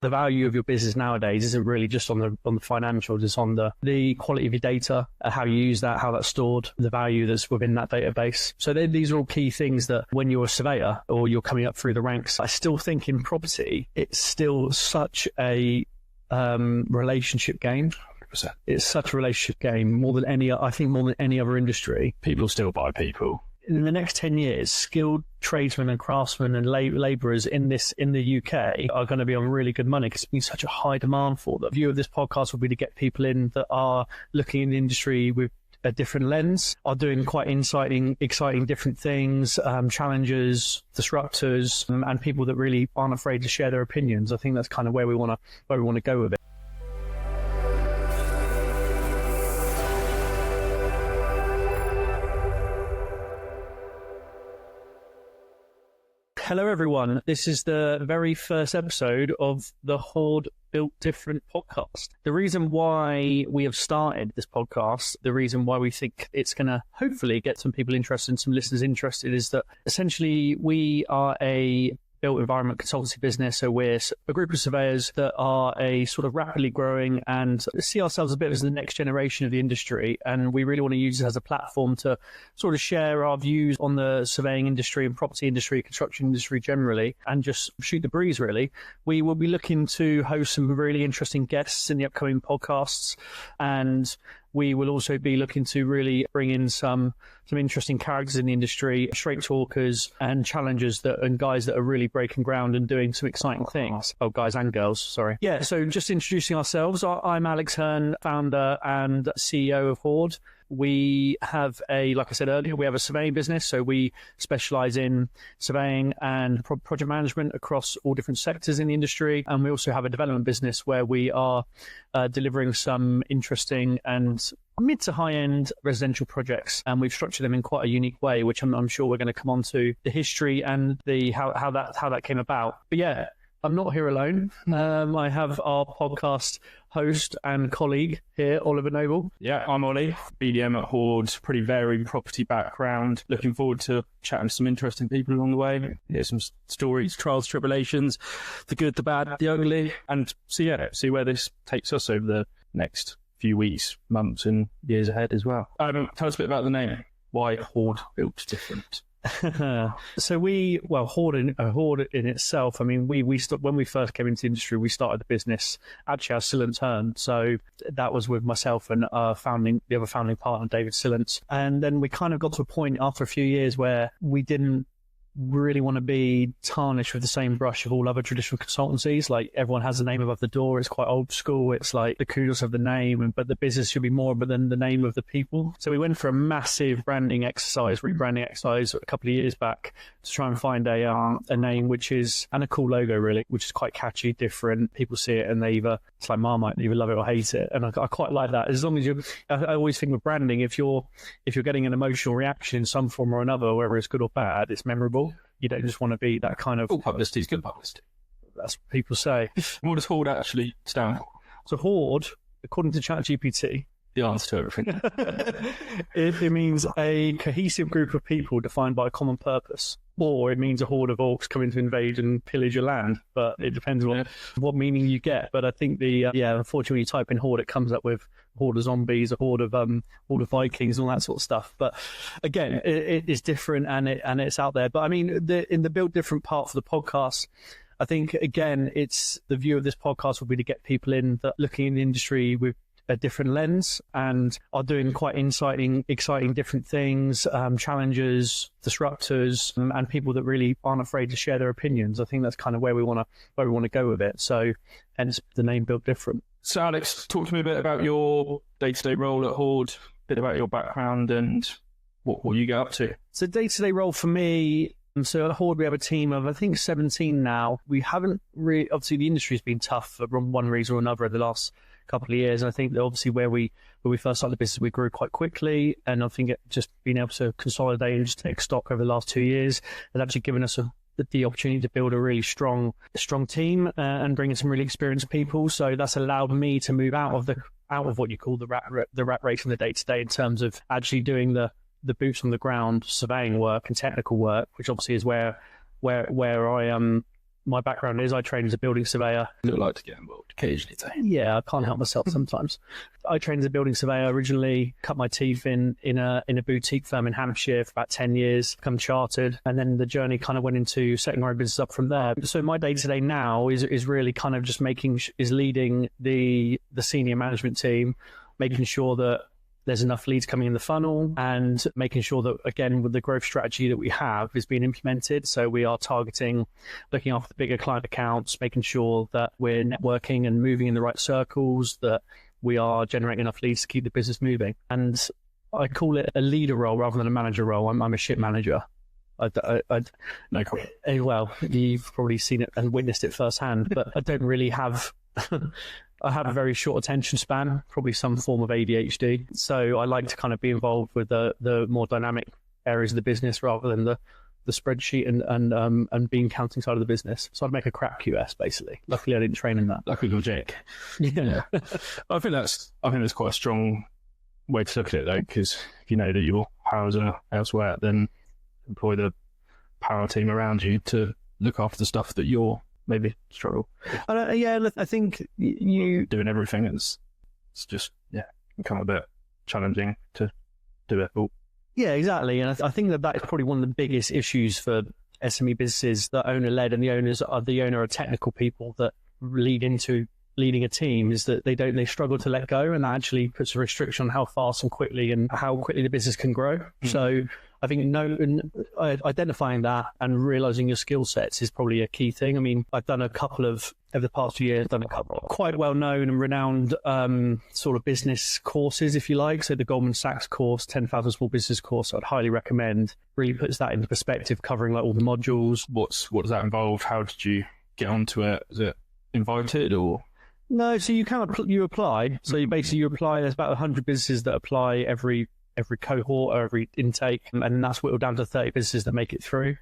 the value of your business nowadays isn't really just on the financials, it's on the quality of your data, how you use that, how that's stored, the value that's within that database. So these are all key things that when you're a surveyor or you're coming up through the ranks, I still think in property, it's still such a relationship game. 100%. It's such a relationship game, more than any other industry. People still buy people. In the next 10 years, skilled tradesmen and craftsmen and labourers in the UK are going to be on really good money because it's been such a high demand for them. The view of this podcast will be to get people in that are looking in the industry with a different lens, are doing quite exciting different things, challenges, disruptors, and people that really aren't afraid to share their opinions. I think that's kind of where we want to go with it. Hello, everyone. This is the very first episode of the HORDE Built Different podcast. The reason why we have started this podcast, the reason why we think it's going to hopefully get some people interested and some listeners interested is that essentially we are a built environment consultancy business. So we're a group of surveyors that are a sort of rapidly growing and see ourselves a bit as the next generation of the industry. And we really want to use it as a platform to sort of share our views on the surveying industry and property industry, construction industry generally, and just shoot the breeze really. We will be looking to host some really interesting guests in the upcoming podcasts, and we will also be looking to really bring in some interesting characters in the industry, straight talkers and challengers and guys that are really breaking ground and doing some exciting things. Oh, guys and girls, sorry. Yeah, so just introducing ourselves. I'm Alex Hurn, founder and CEO of HORDE. We have like I said earlier, we have a surveying business. So we specialize in surveying and project management across all different sectors in the industry. And we also have a development business where we are delivering some interesting and mid to high end residential projects. And we've structured them in quite a unique way, which I'm sure we're going to come on to the history and how that came about. But yeah, I'm not here alone. I have our podcast host and colleague here, Oliver Noble. Yeah, I'm Ollie, BDM at HORDE, pretty varied property background. Looking forward to chatting to some interesting people along the way. Hear some stories, trials, tribulations, the good, the bad, the ugly, and see where this takes us over the next few weeks, months, and years ahead as well. Tell us a bit about the name. Why HORDE Built Different? So HORDE in itself, I mean, when we first came into the industry, we started the business actually as Silence Hurn. So that was with myself and the other founding partner, David Silence. And then we kind of got to a point after a few years where we didn't really want to be tarnished with the same brush of all other traditional consultancies. Like, everyone has the name above the door. It's quite old school. It's like the kudos of the name, but the business should be more than the name of the people. So we went for a massive rebranding exercise a couple of years back to try and find a name and a cool logo really, which is quite catchy, different. People see it and it's like Marmite, they either love it or hate it. And I quite like that. As long as I always think with branding, if you're getting an emotional reaction in some form or another, whether it's good or bad, it's memorable. You don't just want to be that kind of... All publicity is good publicity. That's what people say. What does HORDE actually stand for? So HORDE, according to ChatGPT, the answer to everything. it means a cohesive group of people defined by a common purpose. Or it means a horde of orcs coming to invade and pillage your land. But it depends on what meaning you get. But I think unfortunately, when you type in HORDE, it comes up with a horde of zombies, a horde of Vikings, and all that sort of stuff. But again, it is different and it's out there. But I mean, in the Build Different part for the podcast, I think, again, it's the view of this podcast will be to get people in that looking in the industry with a different lens and are doing quite exciting different things, challenges, disruptors, and people that really aren't afraid to share their opinions. I think that's kind of where we want to go with it. So hence the name Built Different. So Alex, talk to me a bit about your day-to-day role at HORDE, a bit about your background and what you get up to. So day-to-day role for me, so at HORDE we have a team of I think 17 now. We haven't really, obviously the industry's been tough for one reason or another in the last couple of years. And I think that obviously where we first started the business, we grew quite quickly. And I think just being able to consolidate and just take stock over the last 2 years has actually given us the opportunity to build a really strong team and bring in some really experienced people. So that's allowed me to move out of what you call the rat race in the day-to-day in terms of actually doing the boots on the ground surveying work and technical work, which obviously is where I my background is I trained as a building surveyor. I like to get involved occasionally, too. Yeah, I can't help myself sometimes. I trained as a building surveyor originally, cut my teeth in a boutique firm in Hampshire for about 10 years, become chartered, and then the journey kind of went into setting my own business up from there. So my day-to-day now is really kind of just leading the senior management team, making sure that there's enough leads coming in the funnel, and making sure that, again, with the growth strategy that we have is being implemented. So we are targeting, looking after the bigger client accounts, making sure that we're networking and moving in the right circles, that we are generating enough leads to keep the business moving. And I call it a leader role rather than a manager role. I'm a ship manager. No comment. Well, you've probably seen it and witnessed it firsthand, but I don't really have... I have a very short attention span, probably some form of ADHD. So I like to kind of be involved with the more dynamic areas of the business rather than the spreadsheet and bean counting side of the business. So I'd make a crap QS, basically. Luckily, I didn't train in that. Luckily, you're Jake. Yeah. I think that's quite a strong way to look at it, though, because if you know that your powers are elsewhere, then employ the power team around you to look after the stuff that you're maybe struggle. I think you doing everything. It's just become a bit challenging to do it all. Yeah, exactly. And I think that is probably one of the biggest issues for SME businesses that owner-led, and the owner are technical people that lead into leading a team, is that they struggle to let go, and that actually puts a restriction on how fast and quickly and how quickly the business can grow. So I think identifying that and realizing your skill sets is probably a key thing. I mean, I've done a couple of, over the past few years, done a couple of quite well-known and renowned sort of business courses, if you like. So the Goldman Sachs course, 10,000 Small Business course, I'd highly recommend. Really puts that into perspective, covering like all the modules. What does that involve? How did you get onto it? Is it invited or? No, so you apply. So you apply. There's about 100 businesses that apply every cohort or every intake, and that's whittled down to 30 businesses that make it through.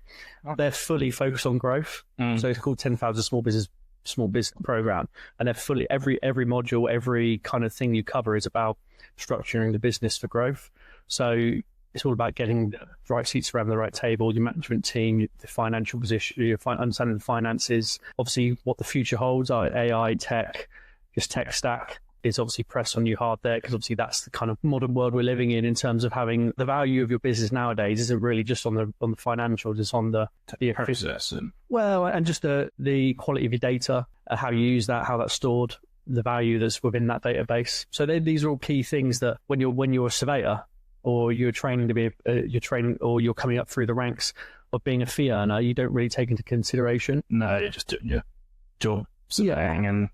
They're fully focused on growth. So it's called 10,000 Small Business program, and they're fully every module, every kind of thing you cover is about structuring the business for growth. So it's all about getting the right seats around the right table, your management team, the financial position, understanding the finances, obviously what the future holds, AI, tech, just tech stack is obviously pressed on you hard there, because obviously that's the kind of modern world we're living in terms of having the value of your business nowadays isn't really just on the financials, it's on the process and just the quality of your data, how you use that, how that's stored, the value that's within that database. So these are all key things that when you're a surveyor, or you're training to be or you're coming up through the ranks of being a fee earner, you don't really take into consideration. No, you're just doing your job, surveying, and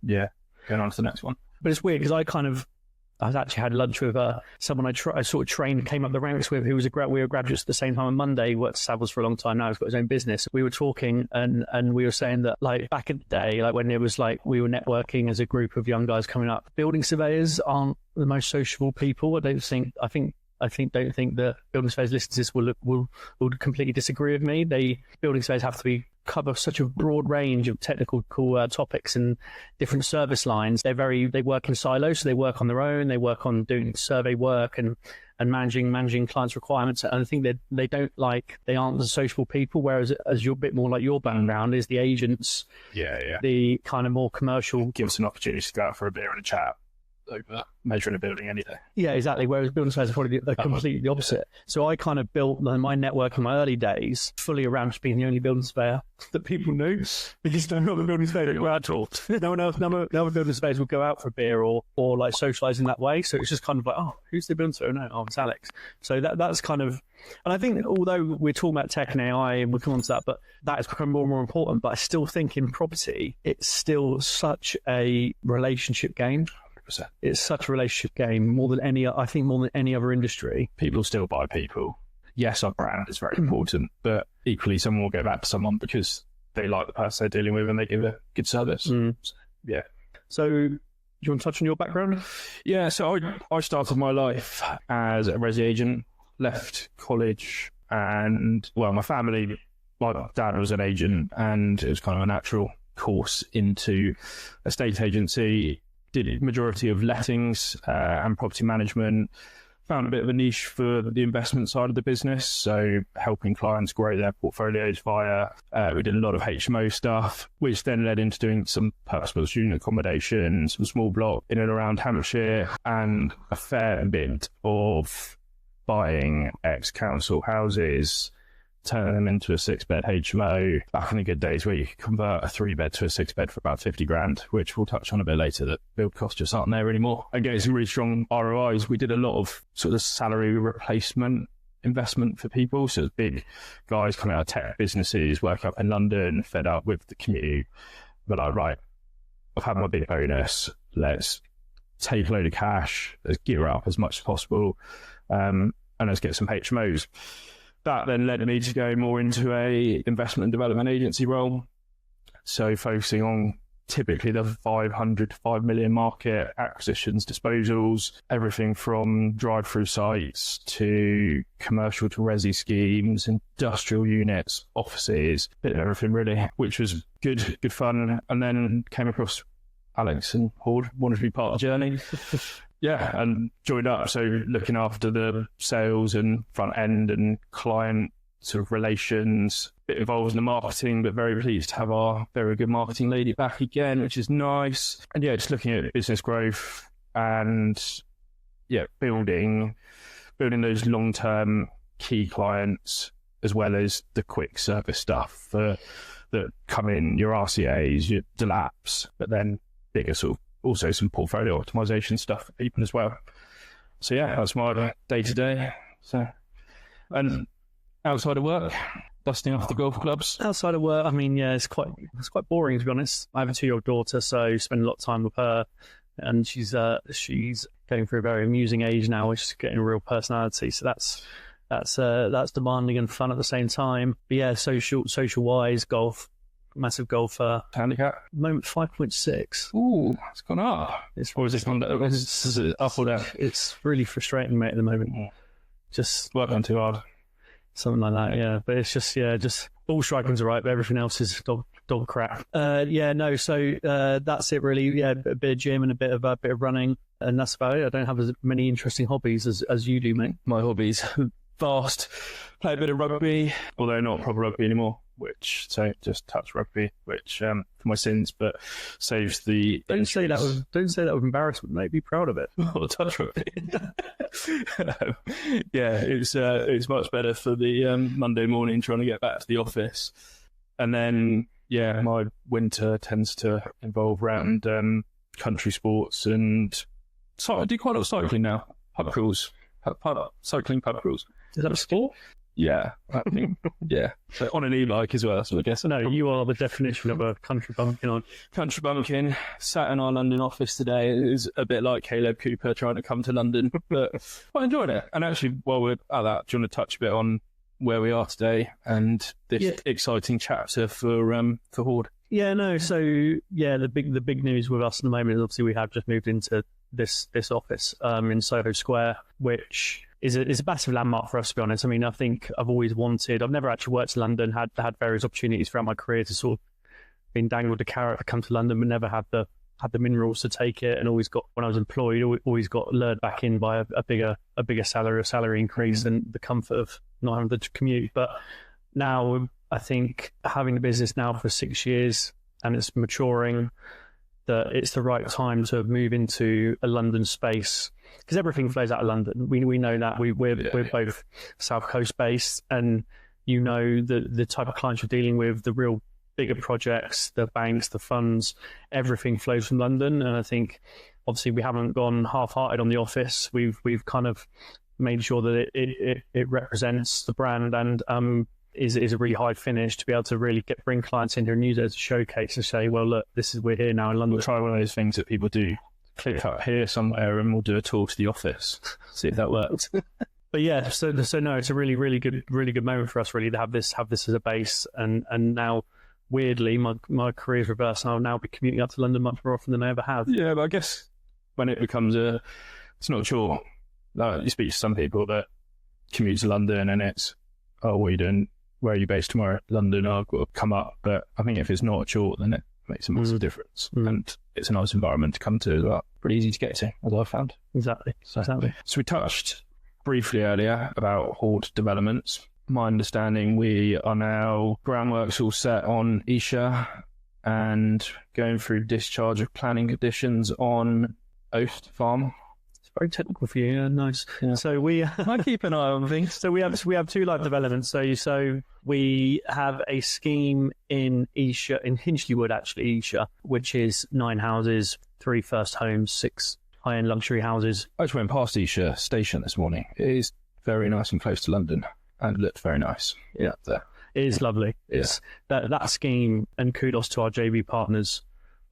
going on to the next one. But it's weird because I actually had lunch with someone I sort of trained, came up the ranks with, who was we were graduates at the same time on Monday, worked at Savills for a long time now, he's got his own business. We were talking and we were saying that, like, back in the day, like when it was like we were networking as a group of young guys coming up, building surveyors aren't the most sociable people. I don't think that building surveyors listening to this will completely disagree with me. Building surveyors have to cover such a broad range of technical topics and different service lines. They work in silos, so they work on their own. They work on doing survey work and managing clients' requirements. And I think that they aren't the sociable people. Whereas as you're a bit more like your background is the agents, the kind of more commercial. Give us an opportunity to go out for a beer and a chat over measuring a building any day. Yeah, exactly. Whereas building surveyors are probably completely the opposite. So I kind of built my network in my early days fully around just being the only building surveyor that people knew, because no other building surveyors would go out at all. No other building surveyors would go out for a beer or like socialise in that way. So it's just kind of like, oh, who's the building surveyor? No, oh, it's Alex. So that's kind of, and I think although we're talking about tech and AI and we'll come on to that, but that has become more and more important. But I still think in property, it's still such a relationship game. It's such a relationship game more than any other industry. People still buy people. Yes, our brand is very important, but equally someone will go back to someone because they like the person they're dealing with and they give a good service. So do you want to touch on your background? Yeah, so I started my life as a resi agent, left college, and my family, my dad was an agent, and it was kind of a natural course into estate agency. Did a majority of lettings and property management. found a bit of a niche for the investment side of the business, so helping clients grow their portfolios via, we did a lot of HMO stuff, which then led into doing some purpose-built student accommodation, some small block in and around Hampshire, and a fair bit of buying ex-council houses, turning them into a 6-bed HMO back in the good days where you could convert a 3-bed to a 6-bed for about 50 grand, which we'll touch on a bit later, that build costs just aren't there anymore. And getting some really strong ROIs. We did a lot of sort of salary replacement investment for people. So big guys coming out of tech businesses, working up in London, fed up with the commute. But like, right, I've had my big bonus. Let's take a load of cash. Let's gear up as much as possible. And let's get some HMOs. That then led me to go more into a investment and development agency role. So focusing on typically the 500 to 5 million market, acquisitions, disposals, everything from drive-through sites to commercial to resi schemes, industrial units, offices, bit of everything really, which was good fun. And then came across Alex and HORDE, wanted to be part of the journey. Yeah, and joined up. So looking after the sales and front end and client sort of relations, bit involved in the marketing, but very pleased to have our very good marketing lady back again, which is nice. And yeah, just looking at business growth and yeah, building those long-term key clients, as well as the quick service stuff that come in, your RCAs, your DLAPs, but then bigger sort of also some portfolio optimization stuff for people as well. So yeah, that's my day-to-day. So, and outside of work, dusting off the golf clubs. Outside of work, I mean, yeah, it's quite boring, to be honest. I have a 2-year-old daughter, so spend a lot of time with her, and she's getting through a very amusing age now, which is getting a real personality. So that's demanding and fun at the same time. But yeah, social wise, golf. Massive golfer. Handicap? Moment 5.6. Ooh, it's gone up. Or is it up or down? It's really frustrating, mate, at the moment. Just working too hard. Something like that, yeah. But it's just ball striking's all right, but everything else is dog crap. So that's it really. Yeah, a bit of gym and a bit of running, and that's about it. I don't have as many interesting hobbies as you do, mate. My hobbies vast. Play a bit of rugby, although not proper rugby anymore. So just touch rugby, which for my sins, but saves the. Don't say that with embarrassment, mate. Be proud of it. Oh, touch rugby. Yeah, it's much better for the Monday morning trying to get back to the office, and then yeah, my winter tends to involve around country sports, and so I do quite a lot of cycling now. Pub crawls, cycling pub crawls. Is that a sport? Yeah, I think, yeah. So on an e-bike as well, so I guess. No, you are the definition of a country bumpkin on. Country bumpkin. Sat in our London office today. It was a bit like Caleb Cooper trying to come to London, but I enjoyed it. And actually, while we're at that, do you want to touch a bit on where we are today and this exciting chapter for HORDE? Yeah, no. So yeah, the big news with us at the moment is obviously we have just moved into this office in Soho Square, which is a massive landmark for us, to be honest. I mean, I think I've always wanted. I've never actually worked in London. Had various opportunities throughout my career to sort of been dangled a carrot to come to London, but never had the minerals to take it. And always got, when I was employed, always got lured back in by a bigger salary increase and the comfort of not having to commute. But now I think having the business now for 6 years and it's maturing, that it's the right time to move into a London space, because everything flows out of London. We know that we're both South Coast based, and you know the type of clients you're dealing with, the real bigger projects, the banks, the funds, everything flows from London. And I think obviously we haven't gone half-hearted on the office. We've kind of made sure that it represents the brand and is a really high finish to be able to really bring clients in here and use it as a showcase to say, well, look, we're here now in London. We'll try one of those things that people do. Click up here somewhere and we'll do a tour to the office. See if that works. But yeah, so no, it's a really good moment for us really to have this as a base, and now weirdly my career's reversed and I'll now be commuting up to London much more often than I ever have. Yeah, but I guess when it becomes it's not sure. Like, you speak to some people that commute to London and it's, oh, what are you doing? Where are you based tomorrow? London. I've got to come up. But I think if it's not short, then it makes a massive difference. And it's a nice environment to come to as well. Pretty easy to get to, as I've found. Exactly. So we touched briefly earlier about HORDE developments. My understanding, we are now groundworks all set on Isha and going through discharge of planning conditions on Oast Farm. Very technical for you, nice. Yeah. So we I keep an eye on things. So we have two live developments. So we have a scheme in Isha, in Hinchley Wood actually, Isha, which is 9 houses, 3 first homes, 6 high-end luxury houses. I just went past Isha station this morning. It is very nice and close to London, and looked very nice. Yeah, there. It is lovely. It's that scheme, and kudos to our JV partners.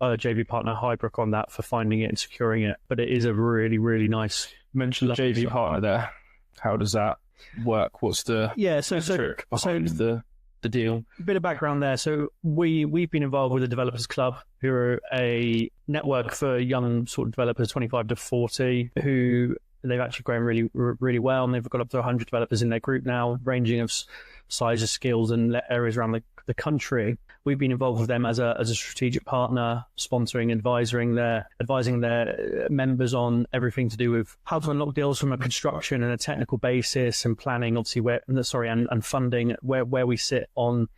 JV partner Highbrook on that for finding it and securing it. But it is a really, really nice. You mentioned the JV partner there. How does that work? What's the trick behind the deal? A bit of background there. So we've been involved with the Developers Club, who are a network for young sort of developers, 25 to 40, who they've actually grown really, really well, and they've got up to 100 developers in their group now, ranging of sizes, skills, and areas around the country. We've been involved with them as a strategic partner, sponsoring, advising their members on everything to do with how to unlock deals from a construction and a technical basis, and planning, obviously, and funding, where we sit on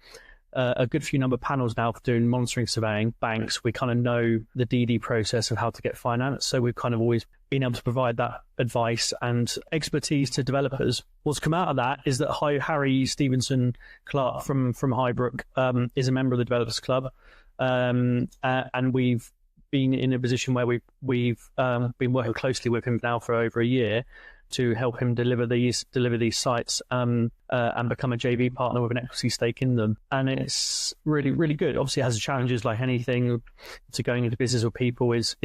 a good few number of panels now for doing monitoring surveying banks. We kind of know the DD process of how to get finance, so we've kind of always been able to provide that advice and expertise to developers. What's come out of that is that Harry Stevenson Clark from Highbrook is a member of the Developers Club, and we've been in a position where we've been working closely with him now for over a year to help him deliver these sites and become a JV partner with an equity stake in them. And it's really, really good. Obviously, it has challenges like anything. To going into business with people is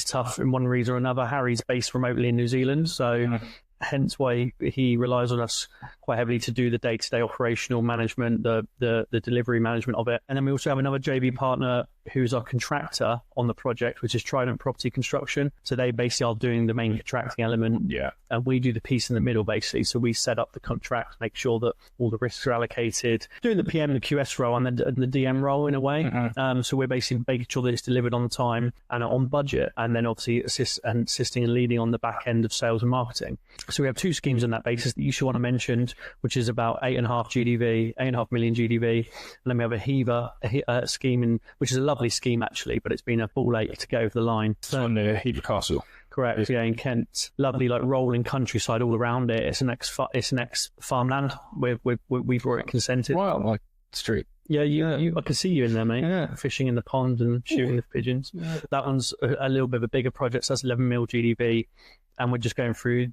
tough in one reason or another. Harry's based remotely in New Zealand, so hence why he relies on us quite heavily to do the day-to-day operational management, the delivery management of it. And then we also have another JV partner who's our contractor on the project, which is Trident Property Construction. So they basically are doing the main contracting element, and we do the piece in the middle, basically. So we set up the contract, make sure that all the risks are allocated, doing the PM, the QS role, and then the DM role in a way. So we're basically making sure that it's delivered on time and on budget, and then obviously assisting and leading on the back end of sales and marketing. So we have 2 schemes on that basis that you should want to mention, which is about 8.5 million GDV, and then we have a Hever scheme, which is a lovely scheme actually, but it's been a ball ache to get over the line. So on the Hever Castle. Correct, in Kent. Lovely, like rolling countryside all around it. It's an ex farmland. We've already consented. Right on my street. Yeah, I can see you in there, mate. Yeah. Fishing in the pond and shooting the pigeons. Yeah. That one's a little bit of a bigger project. So that's 11 mil GDV, and we're just going through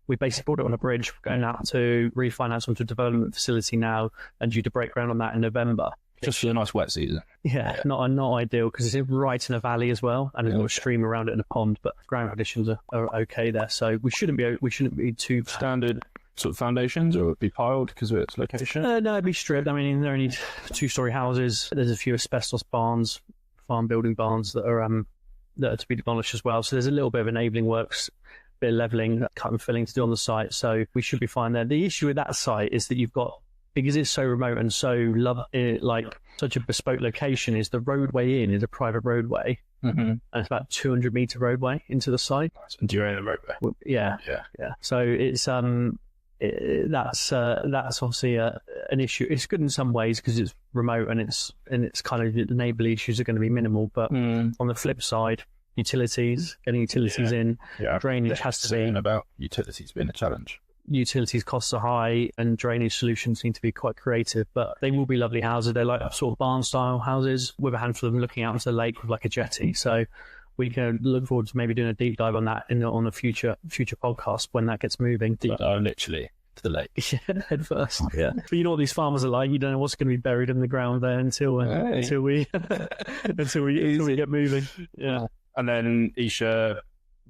we basically bought it on a bridge. We're going out to refinance onto a development facility now, and due to break ground on that in November. Just for a nice wet season. Yeah. Not ideal because it's right in a valley as well, and there's got a stream around it in a pond. But ground conditions are okay there, so we shouldn't be too standard sort of foundations, or it would be piled because of its location. No, it'd be stripped. I mean, they're only 2-story houses. There's a few asbestos barns, farm building barns that are to be demolished as well. So there's a little bit of enabling works, bit of levelling, cut and filling to do on the site. So we should be fine there. The issue with that site is that you've got, because it's so remote and so like such a bespoke location, is the roadway in is a private roadway, and it's about 200-meter roadway into the site. And do you own the roadway? Yeah. So it's that's obviously an issue. It's good in some ways because it's remote and it's kind of the neighbourly issues are going to be minimal. But on the flip side, getting utilities in, drainage has to be. About utilities being a challenge. Utilities costs are high and drainage solutions need to be quite creative, but they will be lovely houses. They're like sort of barn style houses with a handful of them looking out into the lake with like a jetty. So we can look forward to maybe doing a deep dive on that on a future podcast when that gets moving. Deep dive literally to the lake. Yeah, head first. Yeah. But you know what these farmers are like. You don't know what's going to be buried in the ground there until we get moving. Yeah. And then Isha,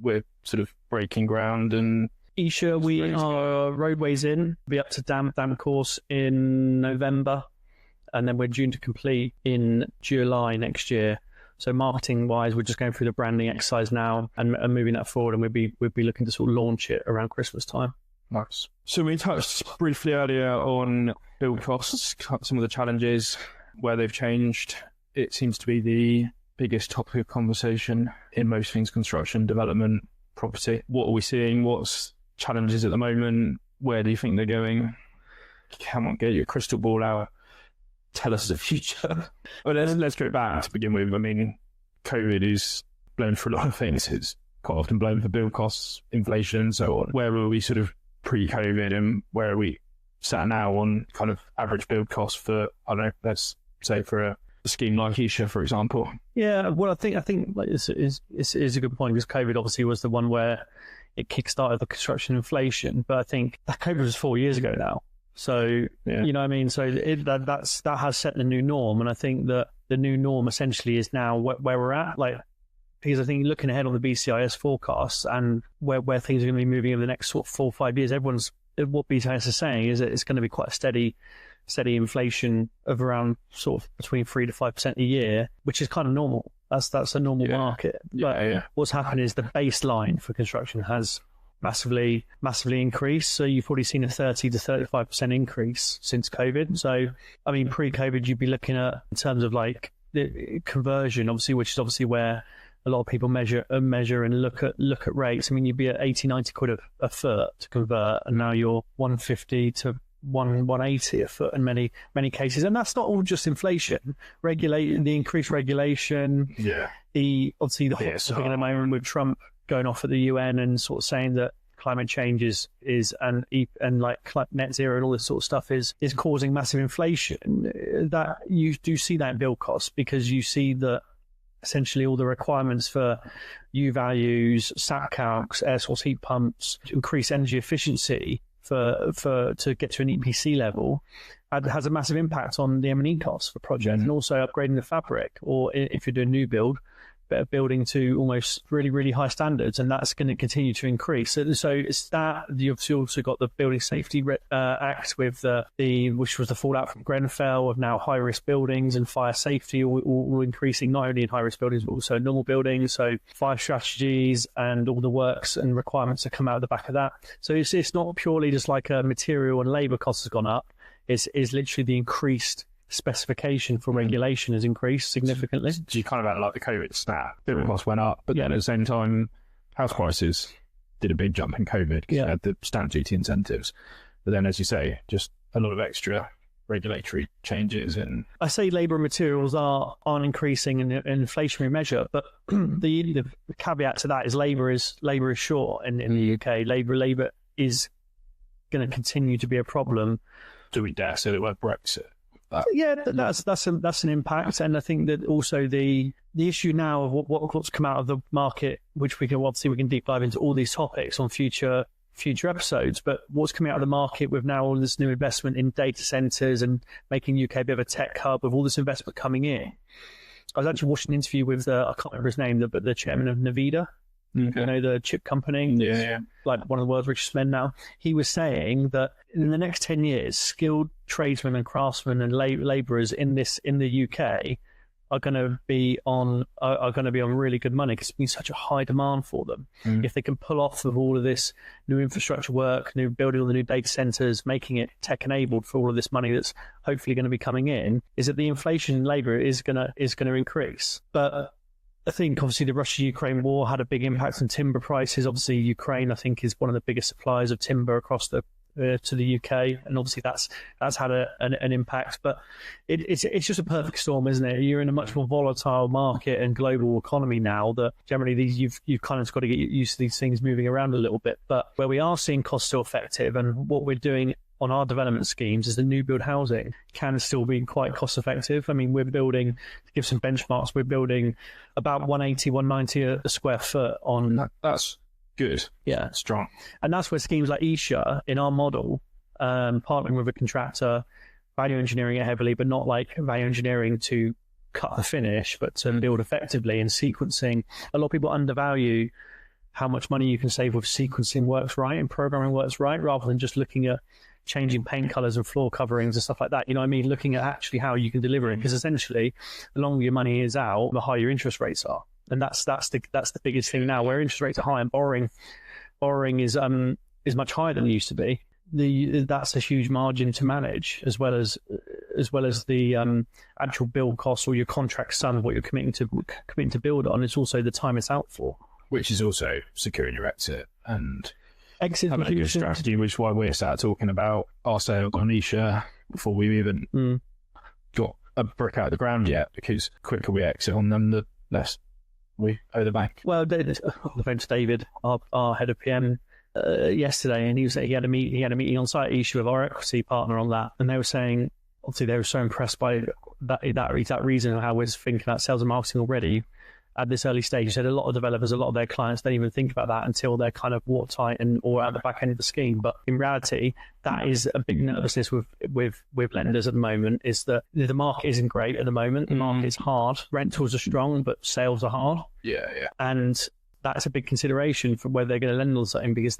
we're sort of breaking ground, and Isha, we are roadways in. Be up to damp course in November, and then we're due to complete in July next year. So marketing wise, we're just going through the branding exercise now and moving that forward, and we'd be looking to sort of launch it around Christmas time. Nice. So we touched briefly earlier on build costs, some of the challenges where they've changed. It seems to be the biggest topic of conversation in most things construction, development, property. What are we seeing? What's challenges at the moment? Where do you think they're going? Come on, get your crystal ball out. Tell us the future. Well, let's go back to begin with. I mean, COVID is blown for a lot of things. It's quite often blown for build costs, inflation, and so on. Where were we sort of pre-COVID, and where are we sat now on kind of average build costs for, I don't know, let's say for a scheme like Isha, for example? Yeah, well, I think like, it's a good point, because COVID obviously was the one where it kickstarted the construction inflation. But I think that COVID was 4 years ago now. So, you know what I mean? So that has set the new norm. And I think that the new norm essentially is now where we're at. Like, because I think looking ahead on the BCIS forecasts and where things are going to be moving over the next sort of 4 or 5 years, what BCIS is saying is that it's going to be quite a steady inflation of around sort of between 3 to 5% a year, which is kind of normal. That's a normal market. But what's happened is the baseline for construction has massively increased. So you've probably seen a 30 to 35% increase since COVID. So, I mean, pre-COVID, you'd be looking at, in terms of like the conversion, obviously, which is obviously where a lot of people measure and look at rates. I mean, you'd be at 80, 90 quid a foot to convert, and now you're 150 to 180 a foot in many cases. And that's not all just inflation. The increased regulation, the hot topic at the moment with Trump going off at the UN and sort of saying that climate change is and like net zero and all this sort of stuff is causing massive inflation. That you do see that in build costs, because you see that essentially all the requirements for U values, sat calcs, air source heat pumps, increase energy efficiency to get to an EPC level has a massive impact on the M&E costs for projects, and also upgrading the fabric, or if you're doing new build, better building to almost really, really high standards, and that's going to continue to increase. So it's that. You've also got the Building Safety Act with which was the fallout from Grenfell, of now high risk buildings and fire safety all increasing, not only in high risk buildings but also normal buildings. So fire strategies and all the works and requirements that come out of the back of that. So it's not purely just like a material and labour costs has gone up. It's literally the increased specification for regulation has increased significantly. So you kind of had like the COVID snap. Build costs went up, but then at the same time, house prices did a big jump in COVID because you had the stamp duty incentives. But then, as you say, just a lot of extra regulatory changes. And I say labour and materials aren't increasing in an inflationary measure, but the caveat to that is labour is short in the UK. Labour is going to continue to be a problem. Do we dare say that we're Brexit? Yeah, that's an impact, and I think that also the issue now of what's come out of the market, which we can deep dive into all these topics on future episodes. But what's coming out of the market with now all this new investment in data centers and making UK a bit of a tech hub, with all this investment coming in. I was actually watching an interview with I can't remember his name, but the chairman of Nvidia. Okay. You know, the chip company, like one of the world's richest men now. He was saying that in the next 10 years, skilled tradesmen and craftsmen and labourers in the UK are going to be on really good money, because it's been such a high demand for them. If they can pull off of all of this new infrastructure work, building all the new data centres, making it tech enabled for all of this money that's hopefully going to be coming in, is that the inflation in labour is going to increase. But I think obviously the Russia-Ukraine war had a big impact on timber prices. Obviously Ukraine, I think, is one of the biggest suppliers of timber across to the UK, and obviously that's had an impact. But it's just a perfect storm, isn't it? You're in a much more volatile market and global economy now, that generally you've kind of got to get used to these things moving around a little bit. But where we are seeing cost still effective, and what we're doing on our development schemes is the new build housing can still be quite cost effective. I mean, we're building, to give some benchmarks, we're building about 180, 190 a square foot on. That's good. Yeah. Strong. And that's where schemes like Isha, in our model, partnering with a contractor, value engineering it heavily, but not like value engineering to cut the finish, but to build effectively and sequencing. A lot of people undervalue how much money you can save with sequencing works right and programming works right, rather than just looking at changing paint colors and floor coverings and stuff like that. You know what I mean? Looking at actually how you can deliver it, because essentially the longer your money is out, the higher your interest rates are. And that's the biggest thing now, where interest rates are high and borrowing is much higher than it used to be. That's a huge margin to manage, as well as the actual build costs, or your contract sum of what you're committing to build on. It's also the time it's out for, which is also securing your exit and exit having a good strategy, which is why we're sat talking about our sales on Isha before we've even got a brick out of the ground yet, because the quicker we exit on them, the less we owe the bank. Well, on the phone to David, our head of PM, yesterday, and he had a meeting on site issue with our equity partner on that, and they were saying, obviously they were so impressed by that exact reason of how we're thinking about sales and marketing already at this early stage. He said a lot of developers, a lot of their clients don't even think about that until they're kind of watertight or at the back end of the scheme. But in reality, that is a big nervousness with lenders at the moment, is that the market isn't great at the moment. The market's hard. Rentals are strong, but sales are hard. Yeah. And that's a big consideration for whether they're going to lend on something, because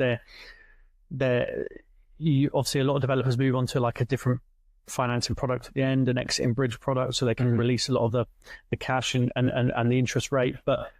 obviously a lot of developers move on to like a different financing product at the end, an exit and bridge product, so they can release a lot of the cash and the interest rate, but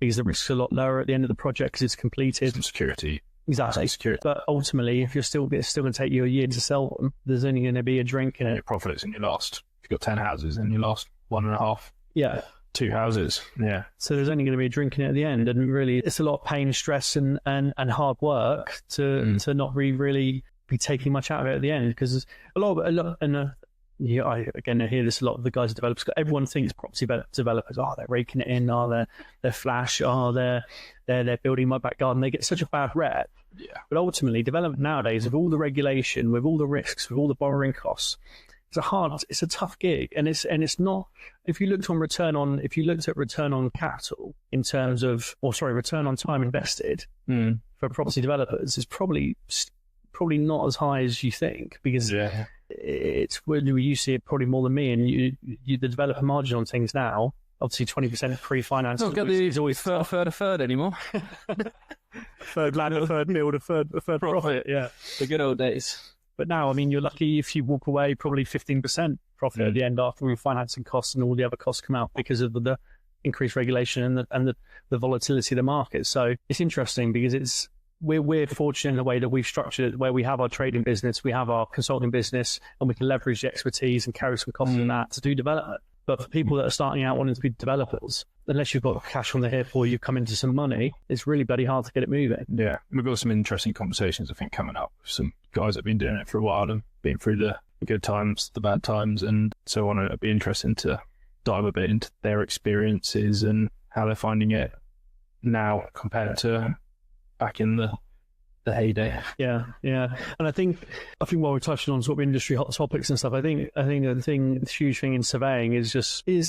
because the risk's a lot lower at the end of the project because it's completed. Some security. Exactly. Security. But ultimately, if it's still going to take you a year to sell them, there's only going to be a drink in it. Your profit is in your last. If you've got 10 houses in your last 1.5. Yeah. 2 houses. Yeah. So there's only going to be a drink in it at the end, and really, it's a lot of pain, stress, and hard work to not really be taking much out of it at the end, because a lot, and I hear this a lot of the guys, developers. Everyone thinks property developers, they're raking it in, they're flash, they're building my back garden. They get such a bad rep. Yeah. But ultimately, development nowadays, with all the regulation, with all the risks, with all the borrowing costs, it's a tough gig, and it's not. If you looked at return on capital in terms of, return on time invested for property developers, is probably not as high as you think, because it's when you see it probably more than me, and you the developer margin on things now, obviously 20% pre-finance. Not got these always third anymore. Third land, a third build, a third profit. Yeah, the good old days. But now, I mean, you're lucky if you walk away probably 15% profit at the end after refinancing costs and all the other costs come out because of the increased regulation and the volatility of the market. So it's interesting because we're fortunate in the way that we've structured it, where we have our trading business, we have our consulting business, and we can leverage the expertise and carry some costs in that to do development. But for people that are starting out wanting to be developers, unless you've got cash on the hip or you come into some money, it's really bloody hard to get it moving. Yeah, we've got some interesting conversations, I think, coming up with some guys that have been doing it for a while and been through the good times, the bad times, and so on. It'd be interesting to dive a bit into their experiences and how they're finding it now compared to back in the heyday. Yeah. And I think while we're touching on sort of industry hot topics and stuff, I think the huge thing in surveying is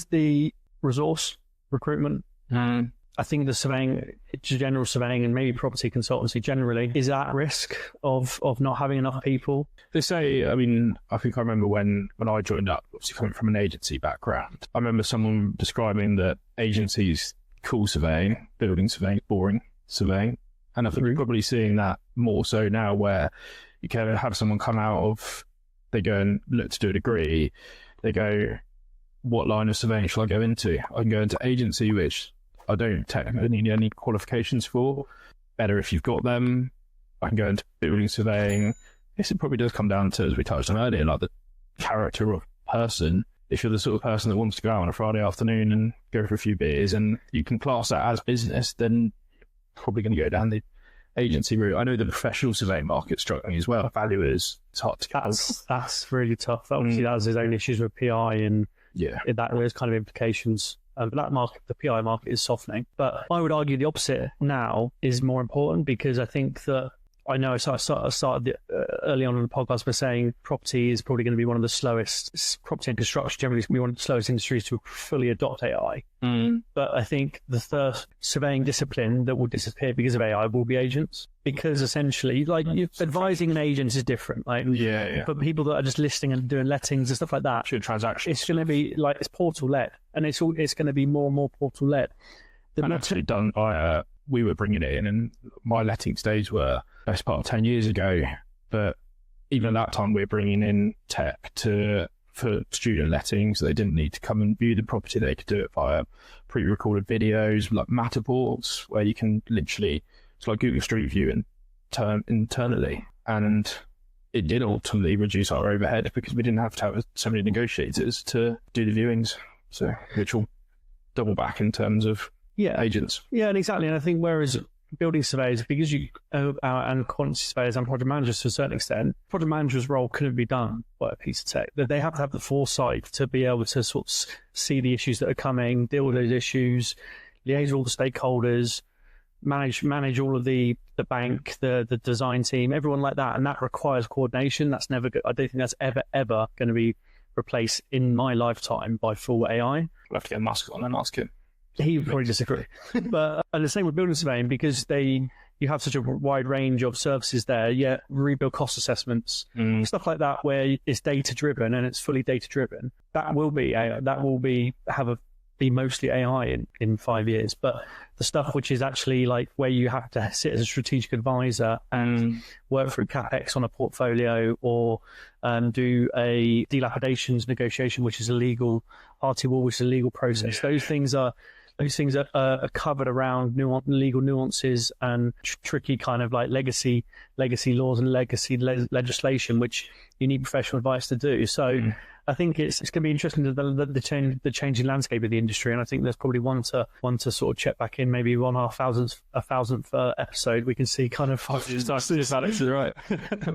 the resource recruitment. I think the surveying, general surveying, and maybe property consultancy generally is at risk of not having enough people. They say, I mean, I think I remember when I joined up, obviously coming from an agency background, I remember someone describing that agencies call surveying, building surveying, boring surveying. And I think we're probably seeing that more so now, where you can have someone come out of, they go and look to do a degree, they go, what line of surveying shall I go into? I can go into agency, which I don't technically need any qualifications for. Better if you've got them. I can go into building surveying. I guess it probably does come down to, as we touched on earlier, like the character of person. If you're the sort of person that wants to go out on a Friday afternoon and go for a few beers, and you can class that as business, then probably going to go down the agency route. I know the professional surveying market's struggling as well. Valuers, it's hard to get. That's really tough. Obviously, that has its own issues with PI and that there's kind of implications. But that market, the PI market, is softening. But I would argue the opposite now is more important, because I think that I started early on in the podcast by saying property is probably going to be one of the slowest, property and construction generally is going to be one of the slowest industries to fully adopt AI. But I think the third surveying discipline that will disappear because of AI will be agents. Because essentially, like, advising an agent is different. Like, but people that are just listing and doing lettings and stuff like that, transactions, it's going to be like, it's portal led, and it's going to be more and more portal led. And actually done by we were bringing it in, and my letting stage were best part of 10 years ago. But even at that time, we were bringing in tech for student lettings. They didn't need to come and view the property. They could do it via pre-recorded videos, like Matterports, where you can literally, it's like Google Street View and turn internally. And it did ultimately reduce our overhead because we didn't have to have so many negotiators to do the viewings. So, which will double back in terms of agents. Yeah, and exactly. And I think whereas building surveyors, because and quantity surveyors and project managers to a certain extent, project manager's role couldn't be done by a piece of tech. They have to have the foresight to be able to sort of see the issues that are coming, deal with those issues, liaise with all the stakeholders, manage all of the bank, the design team, everyone like that, and that requires coordination. That's never good. I don't think that's ever going to be replaced in my lifetime by full AI. We'll have to get Musk on and ask him. He would probably disagree. But and the same with building surveying, because you have such a wide range of services there. Yeah, rebuild cost assessments, stuff like that, where it's data driven and it's fully data driven. That will be be mostly AI in 5 years. But the stuff which is actually like where you have to sit as a strategic advisor and work through CapEx on a portfolio, or do a dilapidations negotiation, which is illegal, RT-Wall, which is a legal process. Yeah. Those things are covered around legal nuances and tricky kind of like legacy laws and legacy legislation, which you need professional advice to do. So I think it's going to be interesting to the changing landscape of the industry, and I think there's probably one to sort of check back in, maybe on our thousandth episode. We can see kind of Alex is right.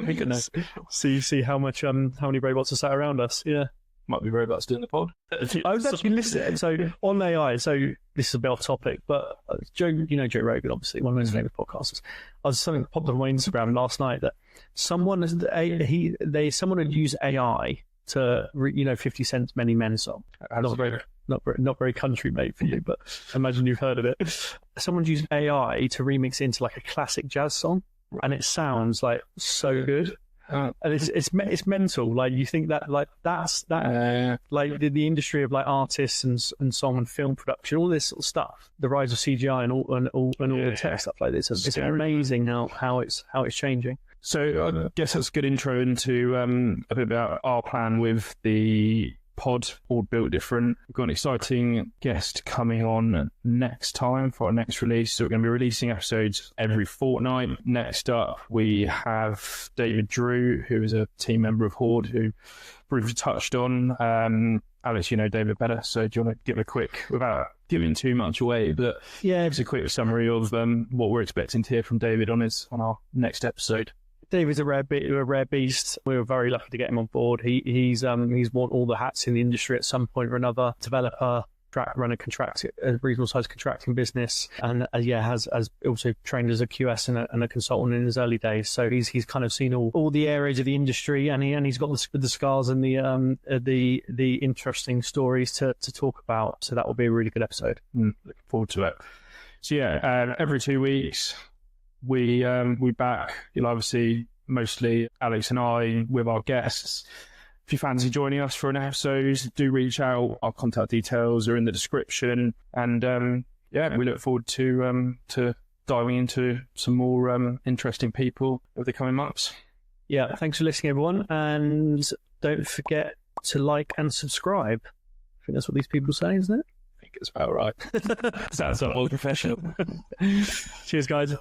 We can see how many robots are sat around us. Yeah. Might be robots doing the pod. I was actually listening. So on AI, so this is a bit off topic, but Joe Rogan, obviously one of his famous podcasters. Something popped on my Instagram last night that someone had used AI to 50 Cent's Many Men song. Not very country made for you, but I imagine you've heard of it. Someone used AI to remix into like a classic jazz song, and it sounds like so good. And it's mental. Like you think that like that's like the industry of like artists and song and film production, all this sort of stuff, the rise of CGI and all the tech stuff like this. It's amazing how it's changing. So I guess that's a good intro into a bit about our plan with the pod, HORDE Built Different. We've got an exciting guest coming on next time for our next release. So we're going to be releasing episodes every fortnight. Next up, we have David Drew, who is a team member of HORDE, who briefly touched on. Alex, you know David better, so do you want to give a quick, without giving too much away, but yeah, it's a quick summary of what we're expecting to hear from David on our next episode. David's a rare beast. We were very lucky to get him on board. He's worn all the hats in the industry at some point or another. Developer, run a reasonable sized contracting business, and has also trained as a QS and a consultant in his early days. So he's kind of seen all the areas of the industry, and he's got the scars and the interesting stories to talk about. So that will be a really good episode. Looking forward to it. So every 2 weeks. We back, you'll obviously mostly Alex and I with our guests. If you fancy joining us for an episode, do reach out. Our contact details are in the description. And we look forward to diving into some more interesting people over the coming months. Yeah, thanks for listening, everyone. And don't forget to like and subscribe. I think that's what these people say, isn't it? I think it's about right. Sounds like more professional. Cheers, guys.